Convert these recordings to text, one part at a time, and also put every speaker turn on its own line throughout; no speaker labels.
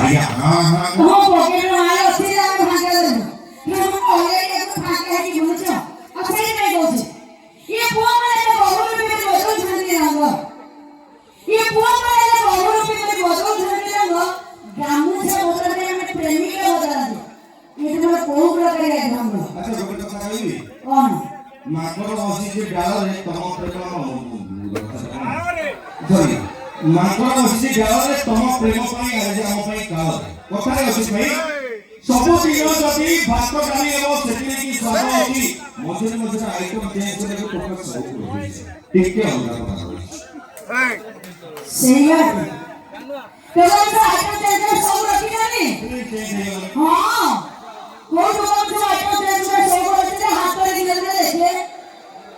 आया हां हां
तो पॉकेट में आया अच्छी जान भागे ले कि हम ऑलरेडी एक भागे है कि बोलछ अच्छी नहीं बोलछ ये पुआ में बहु रुपए में बदल छानी रंग ये पुआ में बहु रुपए में बदल छानी रंग गामू से बोतल में हमें प्रेमी के बदला दे ये तो कोई प्रकार है हम
अच्छा गोटे कथा कहबी
कौन
माकड़ बसी जे डाल रे तम प्रेम धरी माकड़ बसी जे डाल रे तम प्रेम पई आज हम पई काल कथा रे अछि भाई सब दिन जति भात डाली एवं सेति की स्वाद अछि मझे मझे आइटम चेंज करे को टोका सब ठीक के होला कथा
सही है केवल से आइटम चेंज करे सब रखी जानी हां कोई दुकान से आइटम चेंज करे सब रखी हाथ पर गिनल में देखिए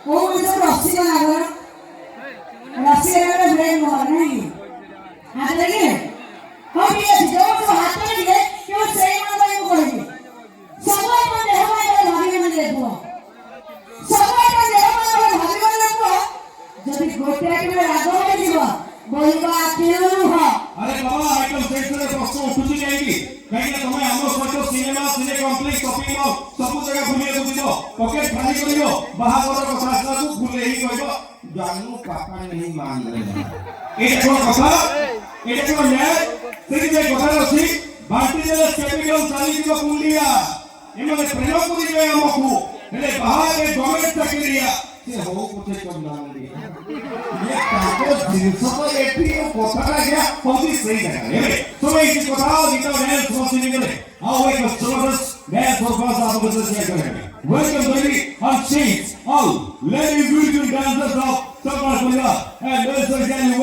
वो मुझे रस्सी बना कर रस्सी लगा ब्रेन मार नहीं हाथ लगे हो गया जो तो हाथ में लगे क्यों सही मार को करेंगे सब आइटम देह में भागी में देखो सब आइटम देह में भागी में देखो जब गोटे के रागो में जीवा बोलबा क्यों हो
अरे बाबा आइटम चेंज करे प्रश्न उठुची जाएगी कहीं तमे हमर सहित सिनेमा सिने कॉम्प्लेक्स शॉपिंग मॉल सब जगह बुलिए बुझिबो पॉकेट खाली करियो बाहागर कथा को भूले ही कहबो जानू पापा नहीं मान रहे ए देखो कथा ए देखो न्याय सेही जे कथा अछि भारतीय जन कैपिटल साली को कुंडिया एमने प्रेम को दिबे हमकु हेले बाहर के गवर्नमेंट चाकरिया से हो कुछ कम नाम दिया ये ताको जिंसो को एटी कथा गया पहुंची सही जगह हे तो मैं इस कथा दिखा मैं सोचने के लिए आओ एक कस्टमर्स मैं फोकस आपको शेयर करेंगे वेलकम बेबी और seats all ladies beauty dancers of Samar Korea and ladies and gentlemen